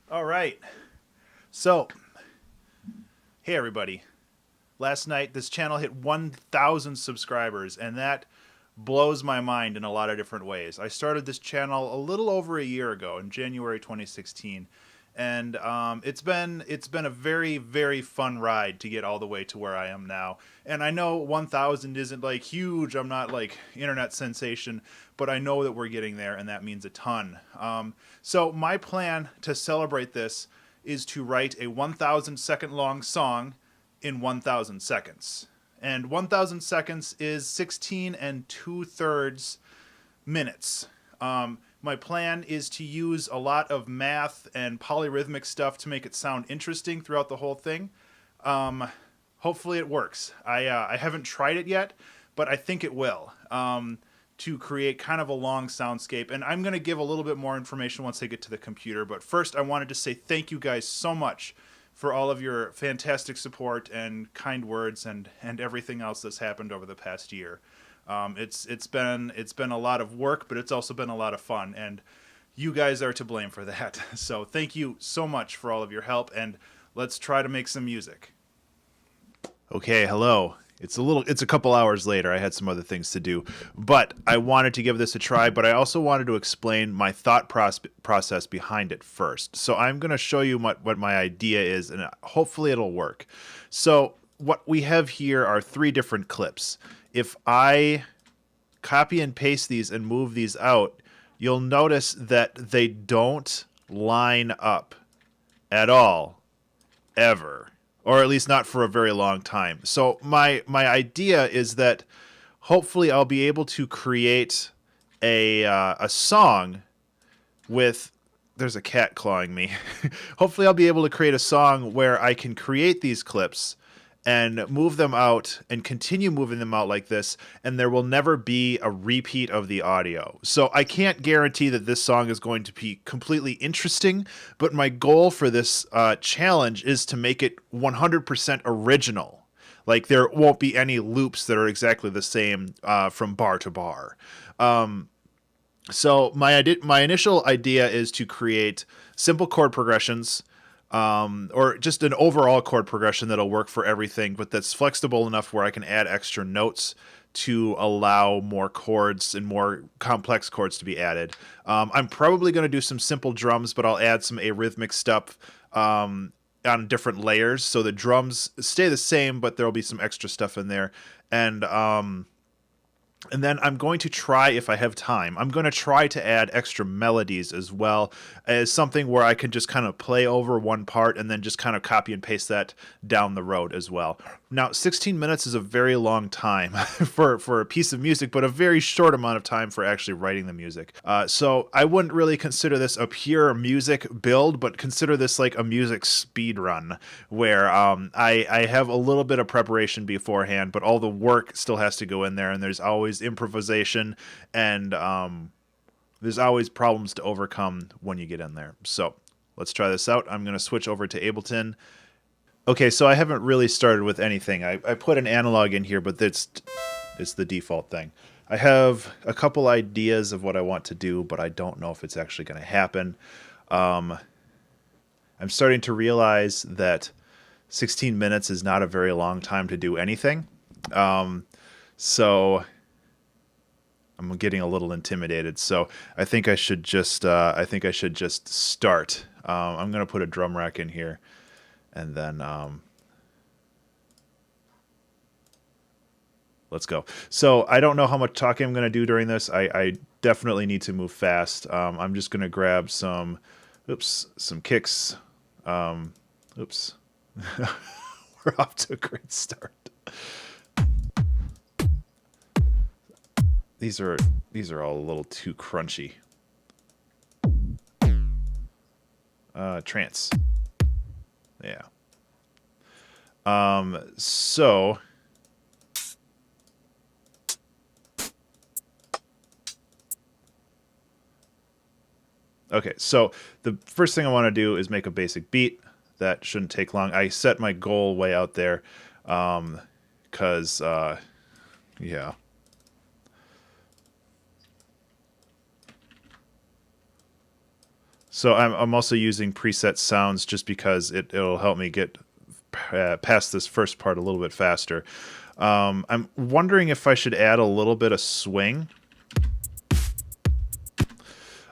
All right. So, hey everybody. Last night this channel hit 1,000 subscribers and that blows my mind in a lot of different ways. I started this channel a little over a year ago in January 2016 and it's been a very fun ride to get all the way to where I am now. And I know 1,000 isn't like huge. I'm not like internet sensation, but I know that we're getting there, and that means a ton. So my plan to celebrate this is to write a 1,000 second long song in 1,000 seconds. And 1,000 seconds is 16 and two-thirds minutes. My plan is to use a lot of math and polyrhythmic stuff to make it sound interesting throughout the whole thing. Hopefully it works. I haven't tried it yet, but I think it will. To create kind of a long soundscape. And I'm going to give a little bit more information once I get to the computer. But first, I wanted to say thank you guys so much for all of your fantastic support and kind words and everything else that's happened over the past year. It's been a lot of work, but it's also been a lot of fun, and you guys are to blame for that. So thank you so much for all of your help, and let's try to make some music. Okay, hello. It's a couple hours later. I had some other things to do, but I wanted to give this a try, but I also wanted to explain my process behind it first. So I'm going to show you what my idea is, and hopefully it'll work. So what we have here are three different clips. If I copy and paste these and move these out, you'll notice that they don't line up at all, ever, or at least not for a very long time. So my idea is that hopefully I'll be able to create a song with. There's a cat clawing me. Hopefully I'll be able to create a song where I can create these clips and move them out and continue moving them out like this, and there will never be a repeat of the audio. So I can't guarantee that this song is going to be completely interesting, but my goal for this challenge is to make it 100% original. Like there won't be any loops that are exactly the same from bar to bar. So my initial idea is to create simple chord progressions, or just an overall chord progression that'll work for everything, but that's flexible enough where I can add extra notes to allow more chords and more complex chords to be added. I'm probably going to do some simple drums, but I'll add some arrhythmic stuff on different layers, so the drums stay the same, but there'll be some extra stuff in there. And then I'm going to try, if I have time, I'm going to try to add extra melodies as well, as something where I can just kind of play over one part and then just kind of copy and paste that down the road as well. Now, 16 minutes is a very long time for a piece of music, but a very short amount of time for actually writing the music. So I wouldn't really consider this a pure music build, but consider this like a music speed run, where I have a little bit of preparation beforehand, but all the work still has to go in there, and there's always improvisation, and there's always problems to overcome when you get in there. So let's try this out. I'm going to switch over to Ableton. Okay, so I haven't really started with anything. I put an analog in here, but it's the default thing. I have a couple ideas of what I want to do, but I don't know if it's actually going to happen. I'm starting to realize that 16 minutes is not a very long time to do anything. So I'm getting a little intimidated. So I think I should just start. I'm going to put a drum rack in here, and then let's go. So I don't know how much talking I'm going to do during this. I definitely need to move fast. I'm just going to grab some kicks. Oops. We're off to a great start. These are all a little too crunchy. Trance. Yeah. So okay, so the first thing I want to do is make a basic beat. That shouldn't take long. I set my goal way out there, because yeah. So I'm also using preset sounds just because it'll help me get past this first part a little bit faster. I'm wondering if I should add a little bit of swing,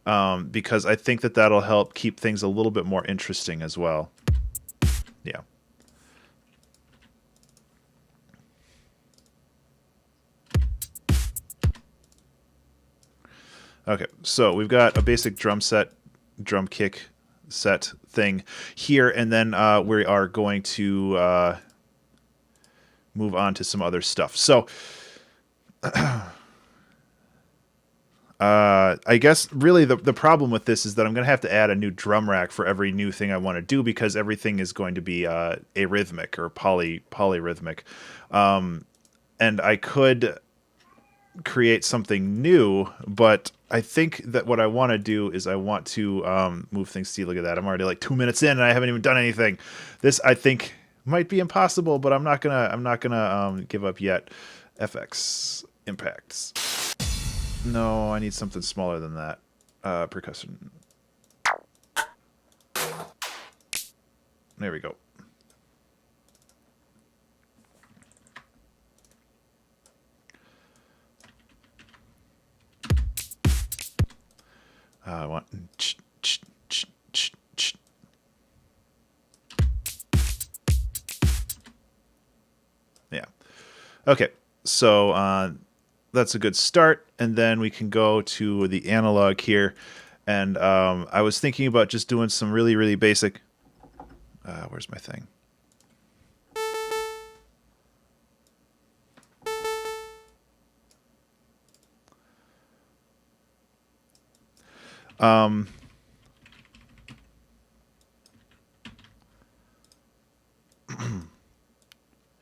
because I think that'll help keep things a little bit more interesting as well. Yeah. Okay, so we've got a basic drum kick set thing here, and then we are going to move on to some other stuff. So I guess really the problem with this is that I'm going to have to add a new drum rack for every new thing I want to do, because everything is going to be arrhythmic or polyrhythmic. And I could create something new, but I think that what I want to do is I want to move things. See, look at that. I'm already like 2 minutes in and I haven't even done anything. This, I think, might be impossible, but I'm not gonna give up yet. FX impacts. No, I need something smaller than that. Percussion. There we go. I want. Yeah. Okay. So that's a good start, and then we can go to the analog here. And I was thinking about just doing some really, really basic. Where's my thing?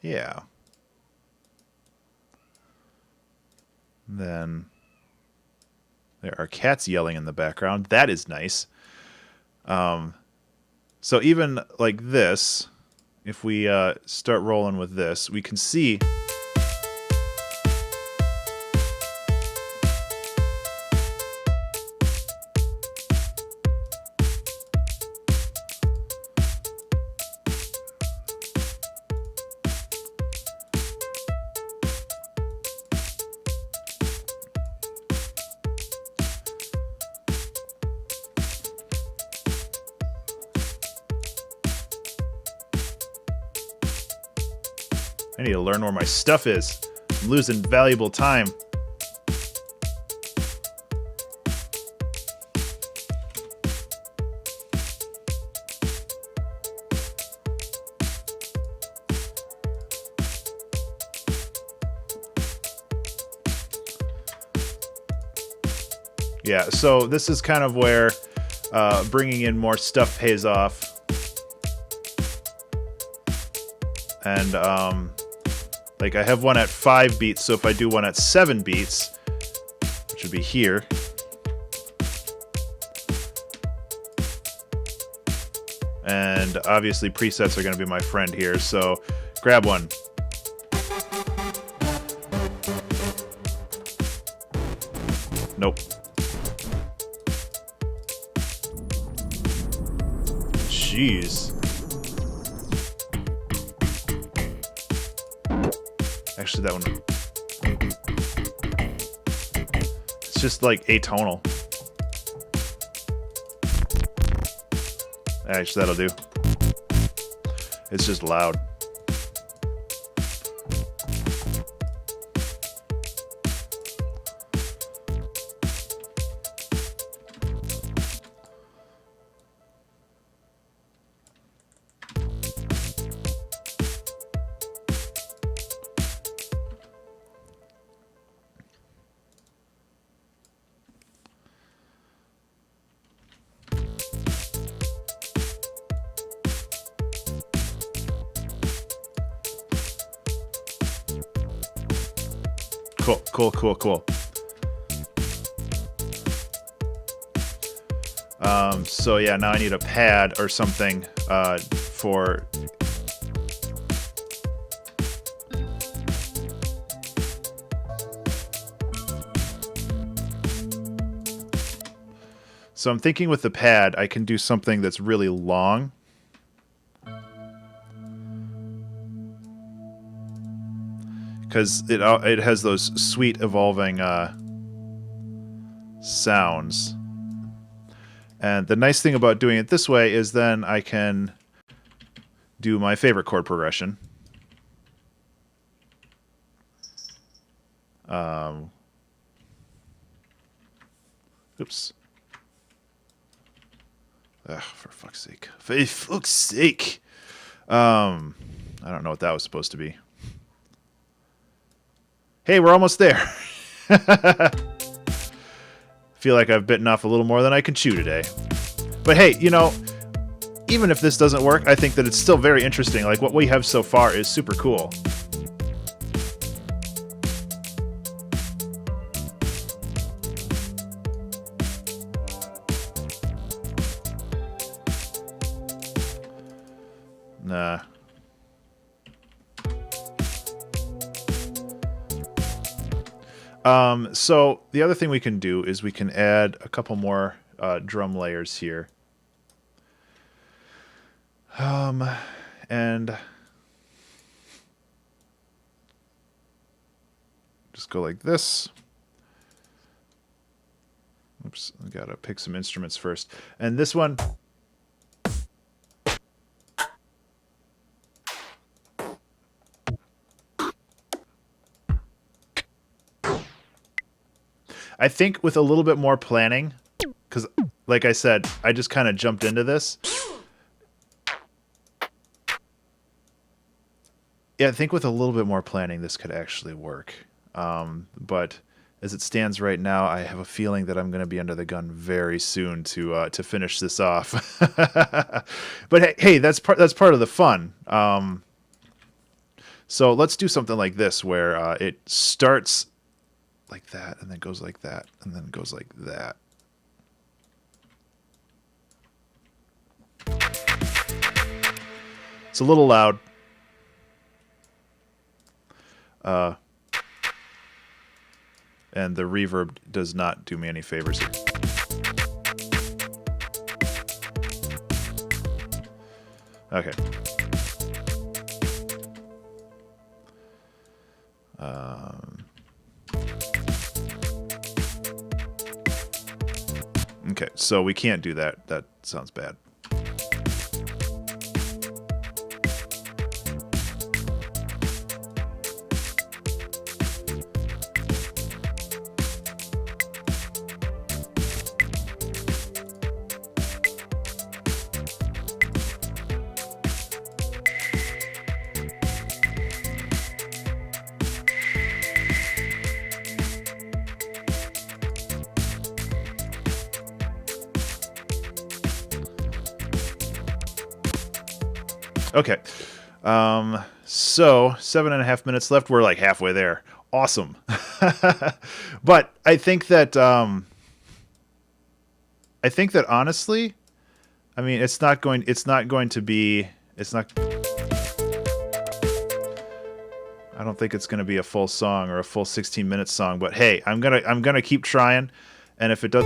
Yeah. Then there are cats yelling in the background. That is nice. So even like this, if we start rolling with this, we can see. I need to learn where my stuff is. I'm losing valuable time. Yeah, so this is kind of where bringing in more stuff pays off. And like I have one at 5 beats, so if I do one at 7 beats, which would be here, and obviously presets are going to be my friend here, so grab one. Nope. Jeez. Actually, that one. It's just like atonal. Actually, that'll do. It's just loud. Cool. So yeah, now I need a pad or something for. So I'm thinking with the pad, I can do something that's really long. Because it has those sweet evolving sounds. And the nice thing about doing it this way is then I can do my favorite chord progression. Oops. Ugh, for fuck's sake. For fuck's sake. I don't know what that was supposed to be. Hey, we're almost there. Feel like I've bitten off a little more than I can chew today. But hey, you know, even if this doesn't work, I think that it's still very interesting. Like, what we have so far is super cool. Nah. So the other thing we can do is we can add a couple more drum layers here. And just go like this. Oops, I gotta pick some instruments first. And this one, I think with a little bit more planning, because like I said, I just kind of jumped into this. Yeah, I think with a little bit more planning, this could actually work. But as it stands right now, I have a feeling that I'm going to be under the gun very soon to finish this off. But hey, that's part of the fun. So let's do something like this, where it starts like that, and then goes like that, and then goes like that. It's a little loud. And the reverb does not do me any favors here. Okay. Okay, so we can't do that. That sounds bad. Okay, so 7.5 minutes left. We're like halfway there. Awesome. But I think that honestly, I mean, it's not going to be. I don't think it's going to be a full song or a full 16-minute song. But hey, I'm gonna keep trying, and if it does,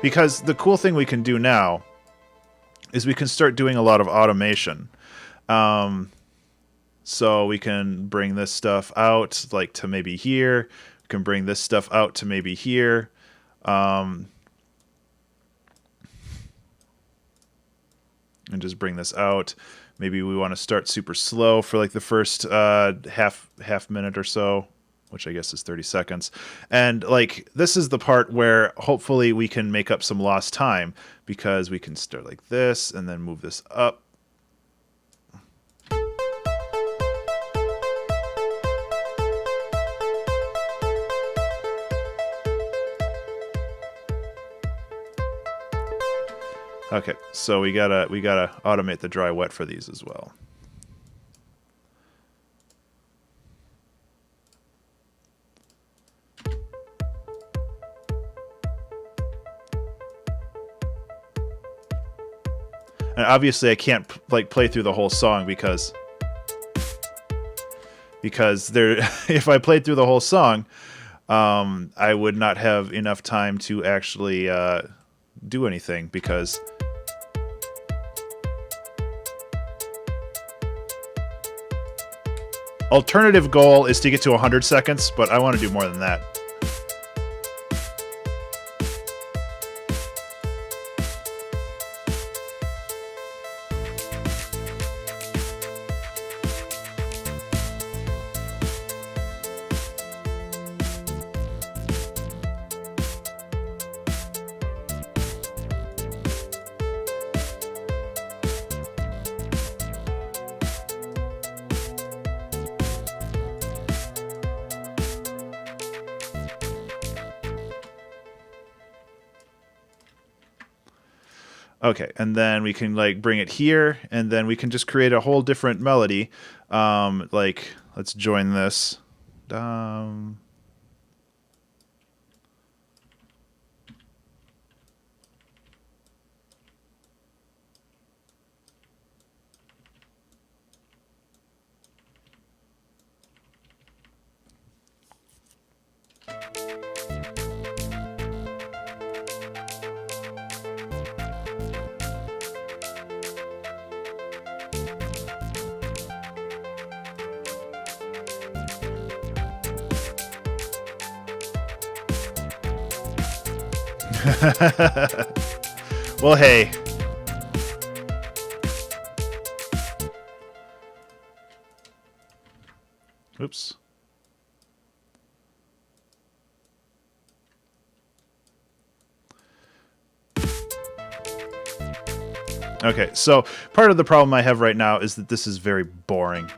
because the cool thing we can do now is we can start doing a lot of automation. So we can bring this stuff out like to maybe here. We can bring this stuff out to maybe here. And just bring this out. Maybe we want to start super slow for like the first half minute or so, which I guess is 30 seconds. And like, this is the part where hopefully we can make up some lost time, because we can start like this and then move this up. Okay, so we gotta automate the dry wet for these as well. And obviously I can't like play through the whole song because there if I played through the whole song, I would not have enough time to actually do anything because alternative goal is to get to 100 seconds, but I want to do more than that. Okay, and then we can like bring it here, and then we can just create a whole different melody. Like, let's join this. Well, hey. Oops. Okay, so part of the problem I have right now is that this is very boring.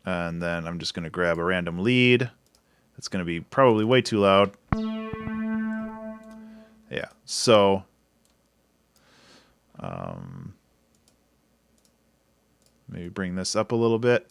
And then I'm just going to grab a random lead. It's going to be probably way too loud. Yeah, so maybe bring this up a little bit.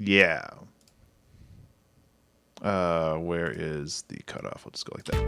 Yeah. Where is the cutoff? We'll just go like that.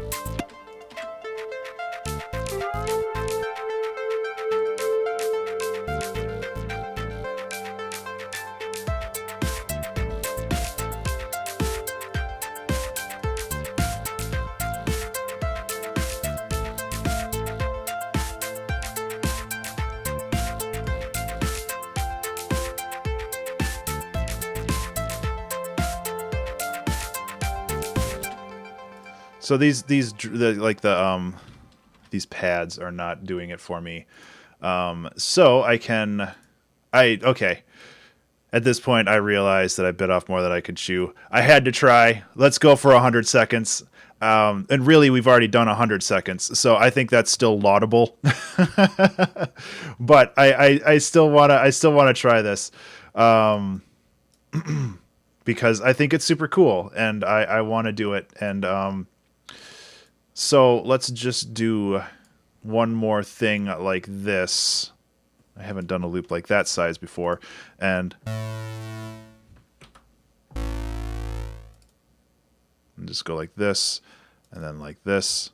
So these pads are not doing it for me. So okay. At this point, I realized that I bit off more than I could chew. I had to try. Let's go for 100 seconds. And really, we've already done 100 seconds, so I think that's still laudable. But I still wanna try this, because I think it's super cool, and I want to do it. And so let's just do one more thing like this. I haven't done a loop like that size before, and just go like this, and then like this.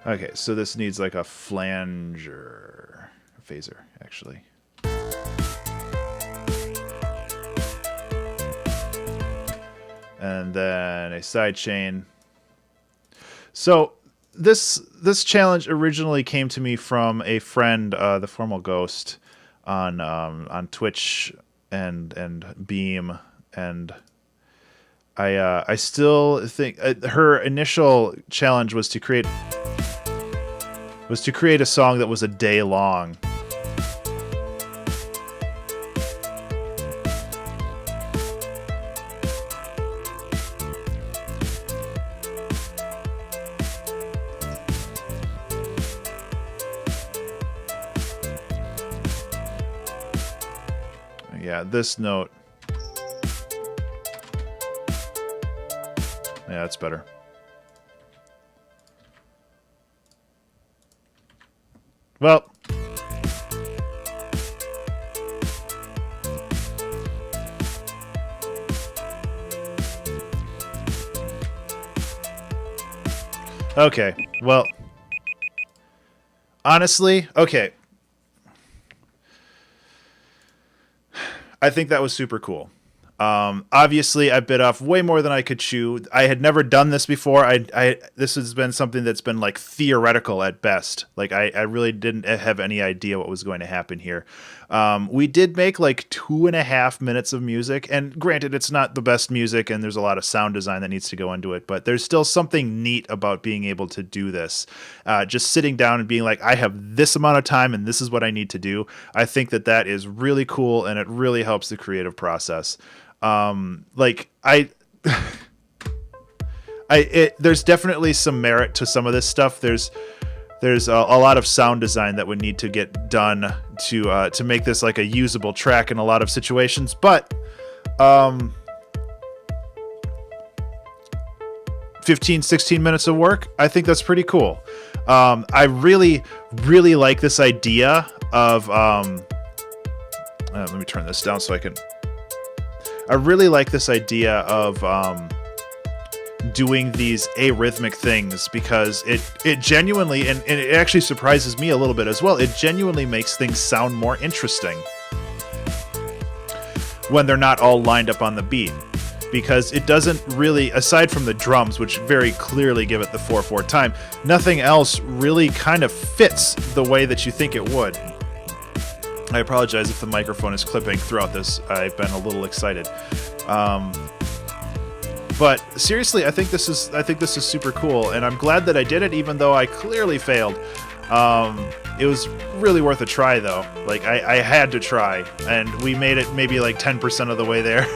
Okay, so this needs like a flanger, phaser, actually. And then a side chain. So this challenge originally came to me from a friend, the Formal Ghost. on Twitch and Beam, and I still think her initial challenge was to create a song that was a day long. Yeah, this note. Yeah, it's better. Well, okay. Well, honestly, okay. I think that was super cool. Obviously, I bit off way more than I could chew. I had never done this before. This has been something that's been like theoretical at best. Like I really didn't have any idea what was going to happen here. We did make like 2.5 minutes of music, and granted, it's not the best music, and there's a lot of sound design that needs to go into it. But there's still something neat about being able to do this. Just sitting down and being like, I have this amount of time, and this is what I need to do. I think that is really cool, and it really helps the creative process. There's definitely some merit to some of this stuff. There's a lot of sound design that would need to get done to make this like a usable track in a lot of situations, but 15-16 minutes of work, I think that's pretty cool. I really like this idea of let me turn this down so I really like this idea of doing these arrhythmic things, because it genuinely, and it actually surprises me a little bit as well, it genuinely makes things sound more interesting when they're not all lined up on the beat. Because it doesn't really, aside from the drums, which very clearly give it the 4/4 time, nothing else really kind of fits the way that you think it would. I apologize if the microphone is clipping throughout this. I've been a little excited. But seriously, I think this is super cool, and I'm glad that I did it, even though I clearly failed. It was really worth a try, though. Like, I had to try, and we made it maybe like 10% of the way there.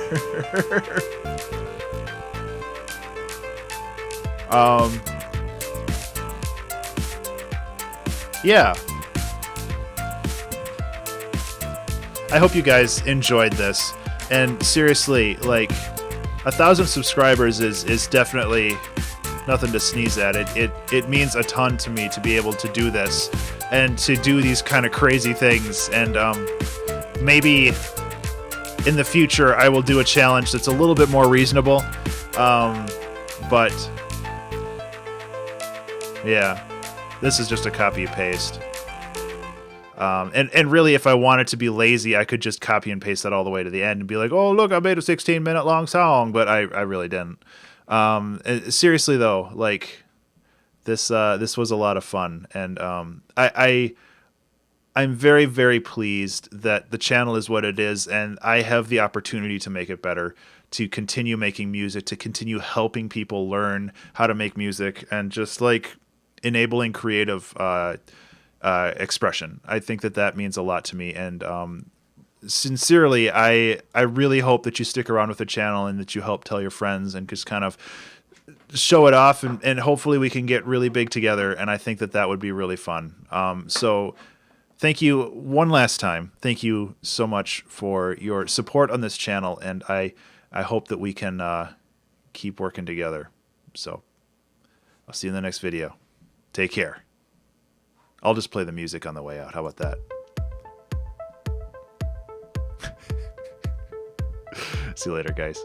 Yeah. I hope you guys enjoyed this, and seriously, like, 1,000 subscribers is definitely nothing to sneeze at. It means a ton to me to be able to do this and to do these kind of crazy things, and maybe in the future I will do a challenge that's a little bit more reasonable, but yeah, this is just a copy and paste. And really, if I wanted to be lazy, I could just copy and paste that all the way to the end and be like, oh, look, I made a 16-minute long song, but I really didn't. Seriously, though, like, this was a lot of fun, and I'm very, very pleased that the channel is what it is, and I have the opportunity to make it better, to continue making music, to continue helping people learn how to make music, and just, like, enabling creative expression. I think that means a lot to me, and sincerely, I really hope that you stick around with the channel and that you help tell your friends and just kind of show it off, and hopefully we can get really big together, and I think that would be really fun. So thank you one last time. Thank you so much for your support on this channel, and I hope that we can keep working together. So I'll see you in the next video. Take care. I'll just play the music on the way out. How about that? See you later, guys.